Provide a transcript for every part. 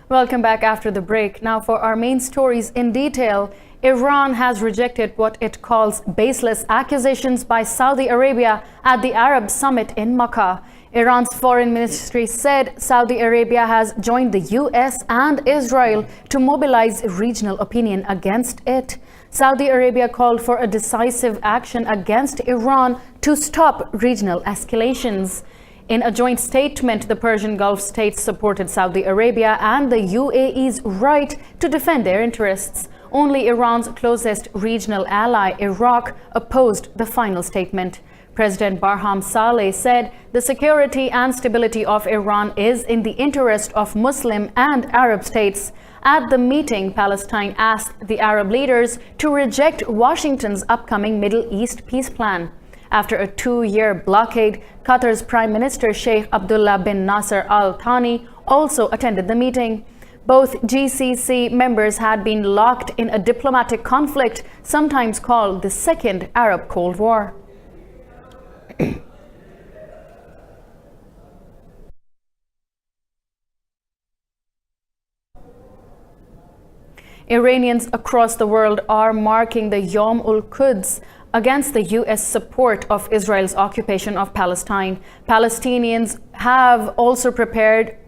Welcome back after the break. Now for our main stories in detail. Iran has rejected what it calls baseless accusations by Saudi Arabia at the Arab summit in Makkah. Iran's foreign ministry said Saudi Arabia has joined the US and Israel to mobilize regional opinion against it. Saudi Arabia called for a decisive action against Iran to stop regional escalations. In a joint statement, the Persian Gulf states supported Saudi Arabia and the UAE's right to defend their interests. Only Iran's closest regional ally, Iraq, opposed the final statement. President Barham Saleh said the security and stability of Iran is in the interest of Muslim and Arab states. At the meeting, Palestine asked the Arab leaders to reject Washington's upcoming Middle East peace plan. After a 2-year blockade, Qatar's Prime Minister Sheikh Abdullah bin Nasser Al Thani also attended the meeting. Both GCC members had been locked in a diplomatic conflict, sometimes called the Second Arab Cold War. Iranians across the world are marking the Yom ul-Quds against the U.S. support of Israel's occupation of Palestine. Palestinians have also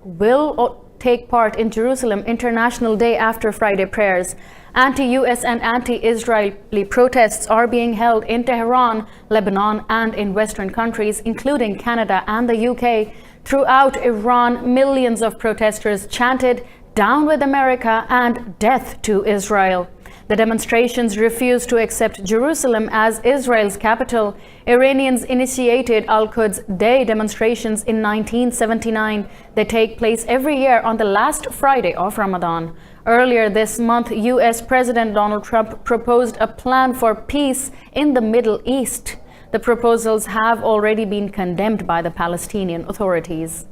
will take part in Jerusalem International Day after Friday prayers. Anti-U.S. and anti-Israeli protests are being held in Tehran, Lebanon, and in Western countries, including Canada and the UK. Throughout Iran, millions of protesters chanted, "Down with America" and "Death to Israel." The demonstrations refuse to accept Jerusalem as Israel's capital. Iranians initiated Al-Quds Day demonstrations in 1979. They take place every year on the last Friday of Ramadan. Earlier this month, U.S. President Donald Trump proposed a plan for peace in the Middle East. The proposals have already been condemned by the Palestinian authorities.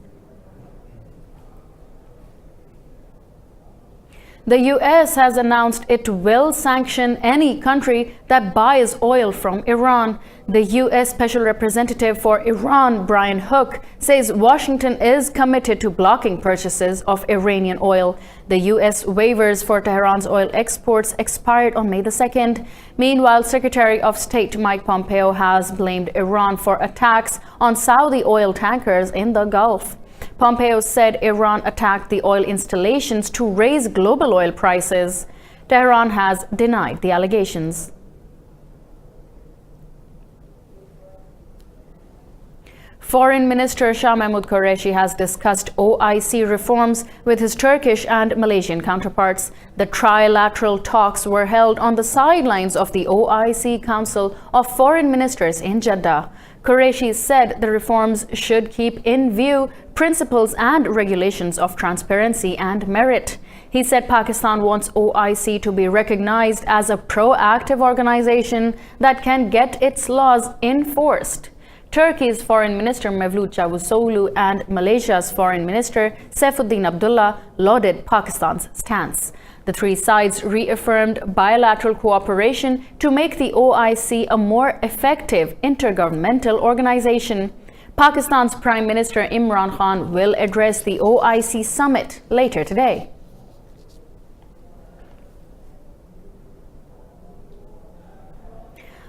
The U.S. has announced it will sanction any country that buys oil from Iran. The U.S. Special Representative for Iran, Brian Hook, says Washington is committed to blocking purchases of Iranian oil. The U.S. waivers for Tehran's oil exports expired on May the 2nd. Meanwhile, Secretary of State Mike Pompeo has blamed Iran for attacks on Saudi oil tankers in the Gulf. Pompeo said Iran attacked the oil installations to raise global oil prices. Tehran has denied the allegations. Foreign Minister Shah Mahmood Qureshi has discussed OIC reforms with his Turkish and Malaysian counterparts. The trilateral talks were held on the sidelines of the OIC Council of Foreign Ministers in Jeddah. Qureshi said the reforms should keep in view principles and regulations of transparency and merit. He said Pakistan wants OIC to be recognized as a proactive organization that can get its laws enforced. Turkey's Foreign Minister Mevlut Cavusoglu and Malaysia's Foreign Minister Saifuddin Abdullah lauded Pakistan's stance. The three sides reaffirmed bilateral cooperation to make the OIC a more effective intergovernmental organization. Pakistan's Prime Minister Imran Khan will address the OIC summit later today.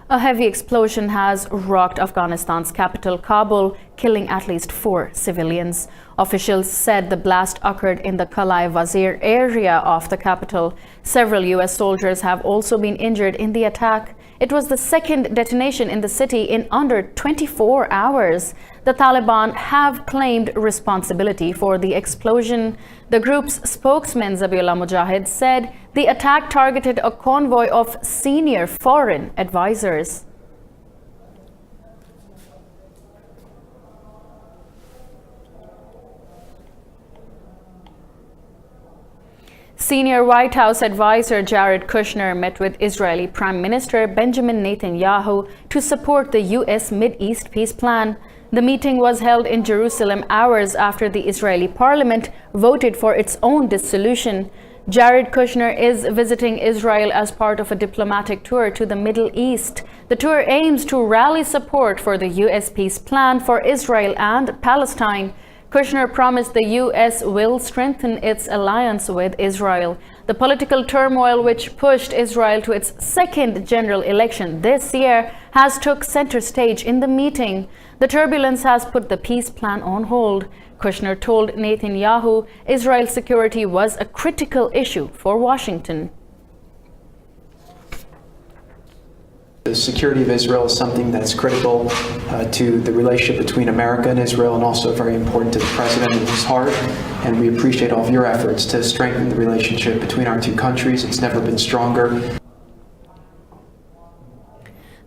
A heavy explosion has rocked Afghanistan's capital, Kabul, killing at least 4 civilians. Officials said the blast occurred in the Kalai Wazir area of the capital. Several U.S. soldiers have also been injured in the attack. It was the second detonation in the city in under 24 hours. The Taliban have claimed responsibility for the explosion. The group's spokesman, Zabiullah Mujahid, said the attack targeted a convoy of senior foreign advisors. Senior White House advisor Jared Kushner met with Israeli Prime Minister Benjamin Netanyahu to support the U.S. Mid-East peace plan. The meeting was held in Jerusalem hours after the Israeli parliament voted for its own dissolution. Jared Kushner is visiting Israel as part of a diplomatic tour to the Middle East. The tour aims to rally support for the U.S. peace plan for Israel and Palestine. Kushner promised the U.S. will strengthen its alliance with Israel. The political turmoil which pushed Israel to its second general election this year has took center stage in the meeting. The turbulence has put the peace plan on hold. Kushner told Netanyahu Israel's security was a critical issue for Washington. The security of Israel is something that's critical to the relationship between America and Israel, and also very important to the President and his heart. And we appreciate all of your efforts to strengthen the relationship between our two countries. It's never been stronger.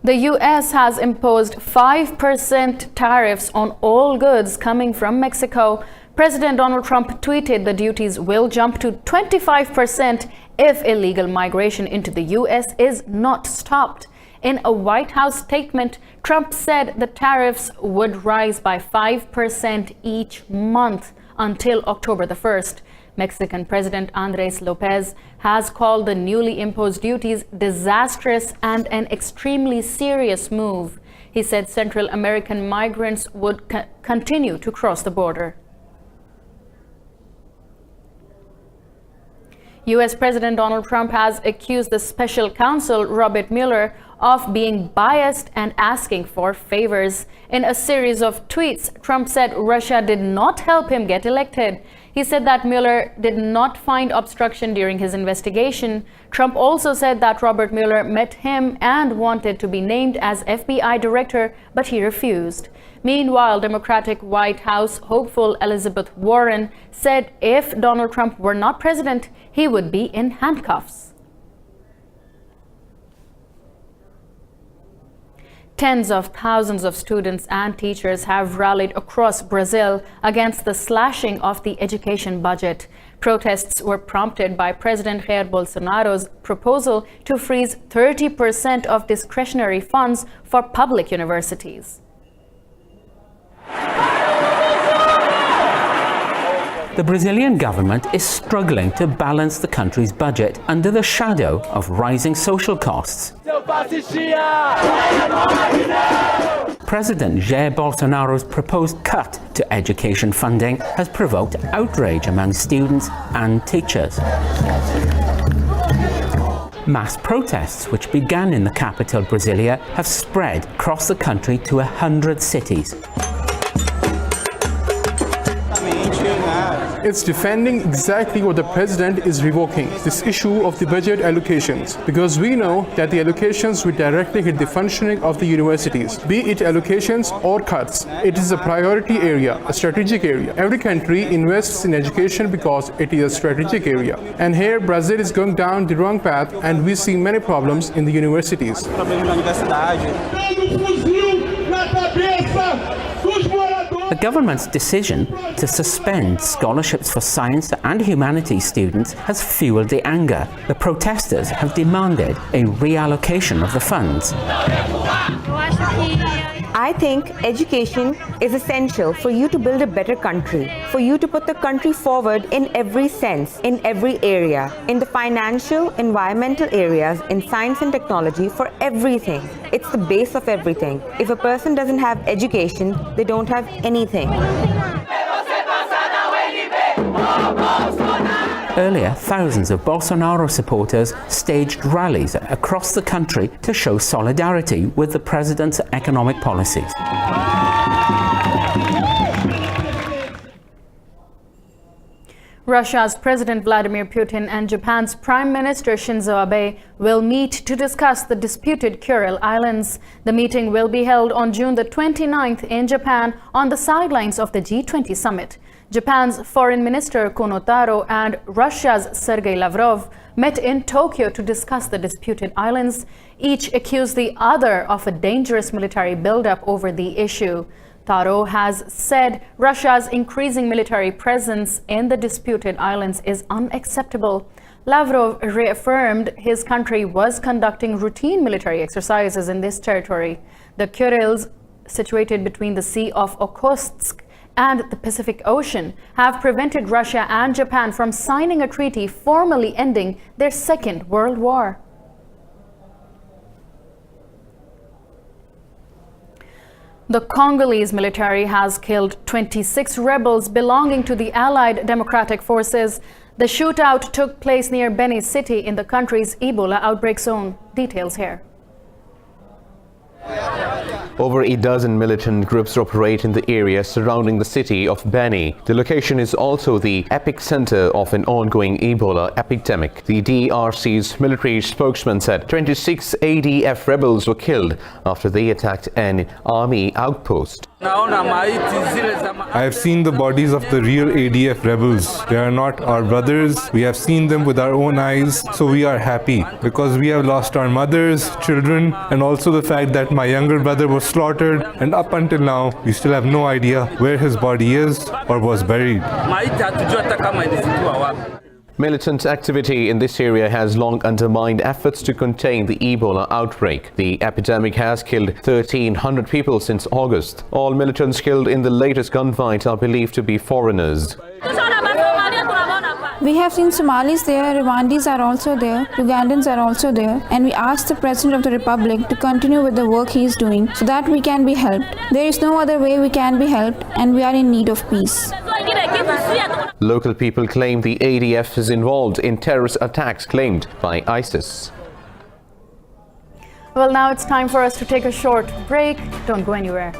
The U.S. has imposed 5% tariffs on all goods coming from Mexico. President Donald Trump tweeted the duties will jump to 25% if illegal migration into the U.S. is not stopped. In a White House statement, Trump said the tariffs would rise by 5% each month until October the 1st. Mexican President Andrés López has called the newly imposed duties disastrous and an extremely serious move. He said Central American migrants would continue to cross the border. U.S. President Donald Trump has accused the Special Counsel Robert Mueller of being biased and asking for favors. In a series of tweets, Trump said Russia did not help him get elected. He said that Mueller did not find obstruction during his investigation. Trump also said that Robert Mueller met him and wanted to be named as FBI director, but he refused. Meanwhile, Democratic White House hopeful Elizabeth Warren said if Donald Trump were not president, he would be in handcuffs. Tens of thousands of students and teachers have rallied across Brazil against the slashing of the education budget. Protests were prompted by President Jair Bolsonaro's proposal to freeze 30% of discretionary funds for public universities. The Brazilian government is struggling to balance the country's budget under the shadow of rising social costs. President Jair Bolsonaro's proposed cut to education funding has provoked outrage among students and teachers. Mass protests, which began in the capital Brasilia, have spread across the country to 100 cities. It's defending exactly what the president is revoking, this issue of the budget allocations, because we know that the allocations will directly hit the functioning of the universities, be it allocations or cuts. It is a priority area, a strategic area. Every country invests in education because it is a strategic area. And here Brazil is going down the wrong path, and we see many problems in the universities. The government's decision to suspend scholarships for science and humanities students has fueled the anger. The protesters have demanded a reallocation of the funds. I think education is essential for you to build a better country, for you to put the country forward in every sense, in every area, in the financial, environmental areas, in science and technology, for everything. It's the base of everything. If a person doesn't have education, they don't have anything. Earlier, thousands of Bolsonaro supporters staged rallies across the country to show solidarity with the president's economic policies. Russia's President Vladimir Putin and Japan's Prime Minister Shinzo Abe will meet to discuss the disputed Kuril Islands. The meeting will be held on June the 29th in Japan on the sidelines of the G20 summit. Japan's Foreign Minister Kono Taro and Russia's Sergei Lavrov met in Tokyo to discuss the disputed islands. Each accused the other of a dangerous military buildup over the issue. Taro has said Russia's increasing military presence in the disputed islands is unacceptable. Lavrov reaffirmed his country was conducting routine military exercises in this territory. The Kurils, situated between the Sea of Okhotsk and the Pacific Ocean, have prevented Russia and Japan from signing a treaty formally ending their Second World War. The Congolese military has killed 26 rebels belonging to the Allied Democratic Forces. The shootout took place near Beni City in the country's Ebola outbreak zone. Details here. Over a dozen militant groups operate in the area surrounding the city of Beni. The location is also the epicenter of an ongoing Ebola epidemic. The DRC's military spokesman said 26 ADF rebels were killed after they attacked an army outpost. I have seen the bodies of the real ADF rebels. They are not our brothers. We have seen them with our own eyes, so we are happy because we have lost our mothers, children, and also the fact that my younger brother was slaughtered, and up until now, we still have no idea where his body is or was buried. Militant activity in this area has long undermined efforts to contain the Ebola outbreak. The epidemic has killed 1,300 people since August. All militants killed in the latest gunfight are believed to be foreigners. We have seen Somalis there, Rwandese are also there, Ugandans are also there, and we asked the President of the Republic to continue with the work he is doing so that we can be helped. There is no other way we can be helped, and we are in need of peace. Local people claim the ADF is involved in terrorist attacks claimed by ISIS. Well, now it's time for us to take a short break. Don't go anywhere.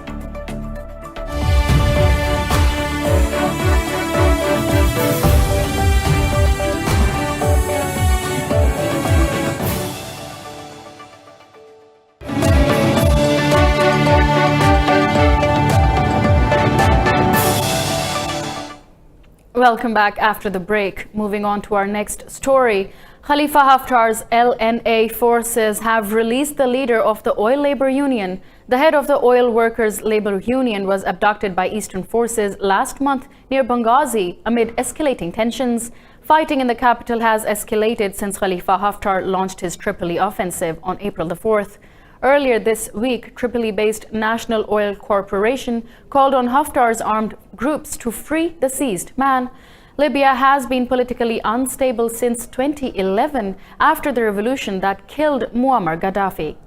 Welcome back after the break. Moving on to our next story. Khalifa Haftar's LNA forces have released the leader of the Oil Labor Union. The head of the Oil Workers Labor Union was abducted by Eastern forces last month near Benghazi amid escalating tensions. Fighting in the capital has escalated since Khalifa Haftar launched his Tripoli offensive on April the 4th. Earlier this week, Tripoli-based National Oil Corporation called on Haftar's armed groups to free the seized man. Libya has been politically unstable since 2011 after the revolution that killed Muammar Gaddafi.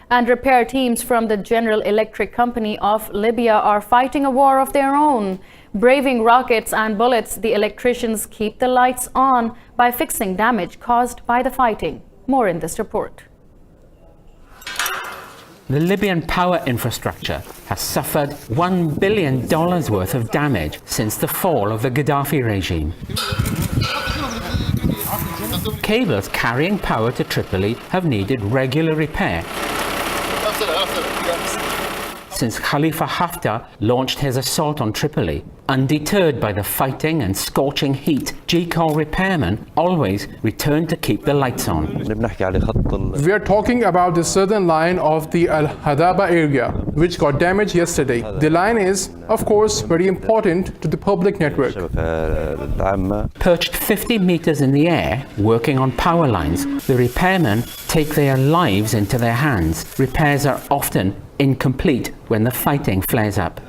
And repair teams from the General Electric Company of Libya are fighting a war of their own. Braving rockets and bullets, the electricians keep the lights on by fixing damage caused by the fighting. More in this report. The Libyan power infrastructure has suffered $1 billion worth of damage since the fall of the Gaddafi regime. Cables carrying power to Tripoli have needed regular repair since Khalifa Haftar launched his assault on Tripoli. Undeterred by the fighting and scorching heat, G-Call repairmen always return to keep the lights on. We are talking about the southern line of the Al-Hadaba area, which got damaged yesterday. The line is, of course, very important to the public network. Perched 50 meters in the air, working on power lines, the repairmen take their lives into their hands. Repairs are often incomplete when the fighting flares up.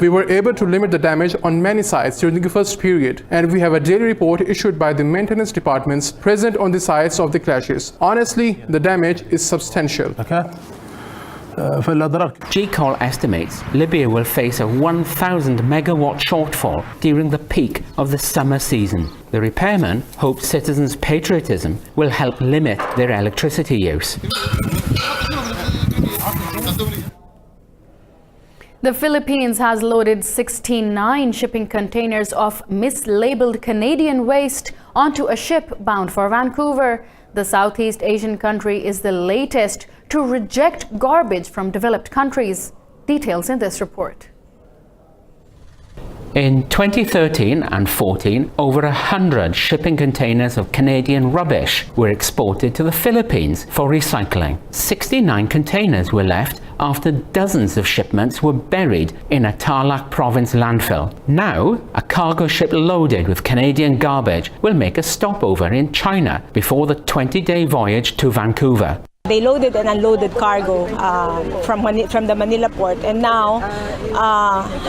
We were able to limit the damage on many sites during the first period, and we have a daily report issued by the maintenance departments present on the sites of the clashes. Honestly, the damage is substantial. G-Call estimates Libya will face a 1,000 megawatt shortfall during the peak of the summer season. The repairmen hope citizens' patriotism will help limit their electricity use. The Philippines has loaded 69 shipping containers of mislabeled Canadian waste onto a ship bound for Vancouver. The Southeast Asian country is the latest to reject garbage from developed countries. Details in this report. In 2013 and 14, over 100 shipping containers of Canadian rubbish were exported to the Philippines for recycling. 69 containers were left after dozens of shipments were buried in a Tarlac province landfill. Now, a cargo ship loaded with Canadian garbage will make a stopover in China before the 20-day voyage to Vancouver. they loaded and unloaded cargo from the Manila port, and now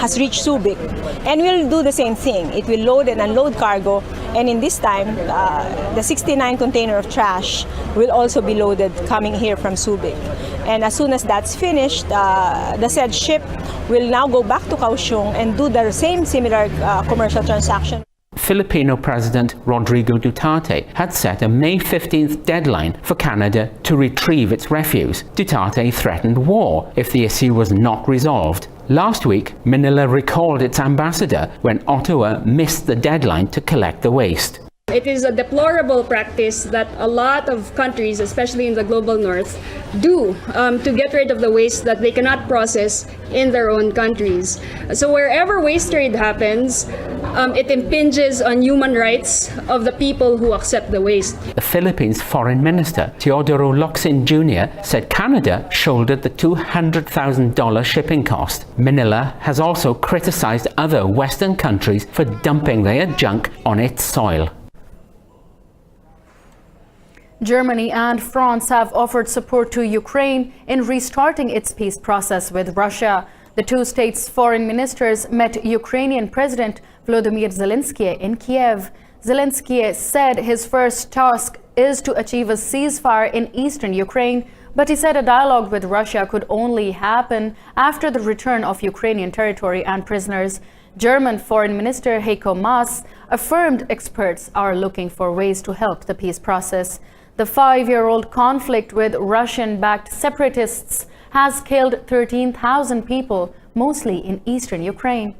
has reached Subic. And we'll do the same thing. It will load and unload cargo, and in this time, the 69 container of trash will also be loaded coming here from Subic. And as soon as that's finished, the said ship will now go back to Kaohsiung and do the same similar commercial transaction. Filipino President Rodrigo Duterte had set a May 15th deadline for Canada to retrieve its refuse. Duterte threatened war if the issue was not resolved. Last week, Manila recalled its ambassador when Ottawa missed the deadline to collect the waste. It is a deplorable practice that a lot of countries, especially in the global north, do to get rid of the waste that they cannot process in their own countries. So wherever waste trade happens, it impinges on human rights of the people who accept the waste. The Philippines Foreign Minister Teodoro Locsin Jr. said Canada shouldered the $200,000 shipping cost. Manila has also criticized other Western countries for dumping their junk on its soil. Germany and France have offered support to Ukraine in restarting its peace process with Russia. The two states' foreign ministers met Ukrainian President Volodymyr Zelensky in Kiev. Zelensky said his first task is to achieve a ceasefire in eastern Ukraine, but he said a dialogue with Russia could only happen after the return of Ukrainian territory and prisoners. German Foreign Minister Heiko Maas affirmed experts are looking for ways to help the peace process. The 5-year-old conflict with Russian-backed separatists has killed 13,000 people, mostly in eastern Ukraine.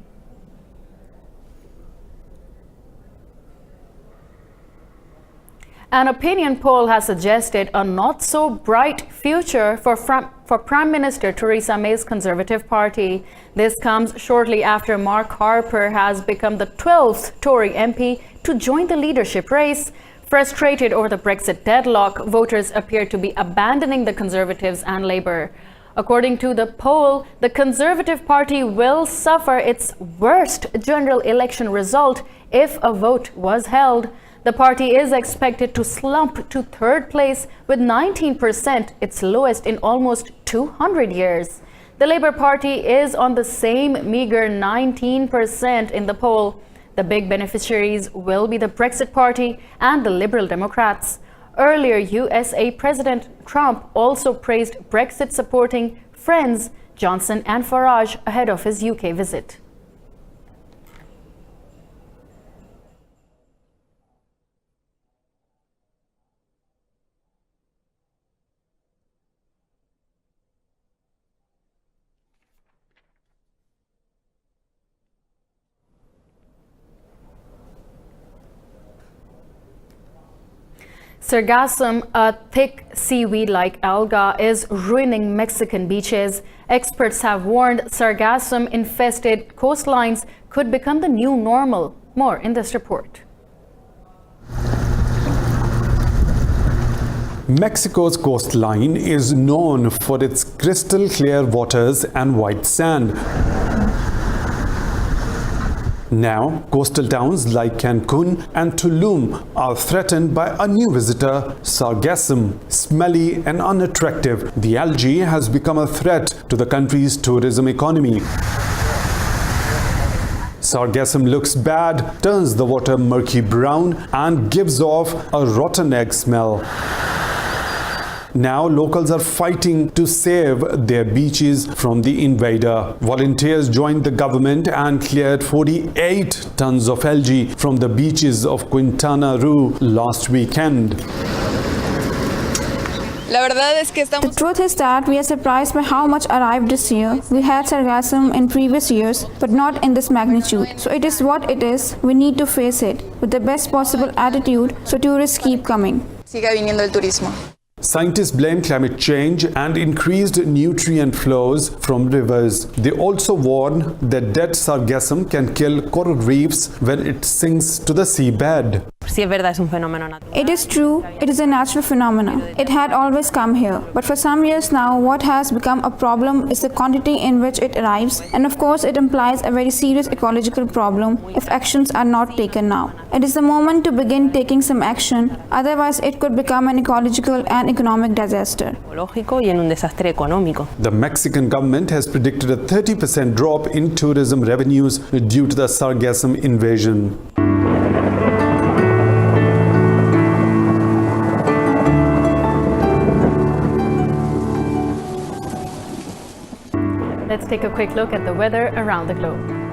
An opinion poll has suggested a not-so-bright future for Prime Minister Theresa May's Conservative Party. This comes shortly after Mark Harper has become the 12th Tory MP to join the leadership race. Frustrated over the Brexit deadlock, voters appear to be abandoning the Conservatives and Labour. According to the poll, the Conservative Party will suffer its worst general election result if a vote was held. The party is expected to slump to third place with 19%, its lowest in almost 200 years. The Labour Party is on the same meager 19% in the poll. The big beneficiaries will be the Brexit Party and the Liberal Democrats. Earlier, USA President Trump also praised Brexit-supporting friends Johnson and Farage ahead of his UK visit. Sargassum, a thick seaweed-like alga, is ruining Mexican beaches. Experts have warned sargassum-infested coastlines could become the new normal. More in this report. Mexico's coastline is known for its crystal clear waters and white sand. Now, coastal towns like Cancun and Tulum are threatened by a new visitor, sargassum. Smelly and unattractive, the algae has become a threat to the country's tourism economy. Sargassum looks bad, turns the water murky brown, and gives off a rotten egg smell. Now locals are fighting to save their beaches from the invader. Volunteers joined the government and cleared 48 tons of algae from the beaches of Quintana Roo last weekend. The truth is that we are surprised by how much arrived this year. We had sargassum in previous years, but not in this magnitude. So it is what it is. We need to face it with the best possible attitude so tourists keep coming. Scientists blame climate change and increased nutrient flows from rivers. They also warn that dead sargassum can kill coral reefs when it sinks to the seabed. It is true, it is a natural phenomenon. It had always come here. But for some years now, what has become a problem is the quantity in which it arrives, and of course it implies a very serious ecological problem if actions are not taken now. It is the moment to begin taking some action, otherwise it could become an ecological and economic disaster. The Mexican government has predicted a 30% drop in tourism revenues due to the Sargassum invasion. Let's take a quick look at the weather around the globe.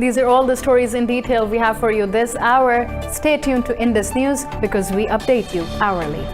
These are all the stories in detail we have for you this hour. Stay tuned to Indus News because we update you hourly.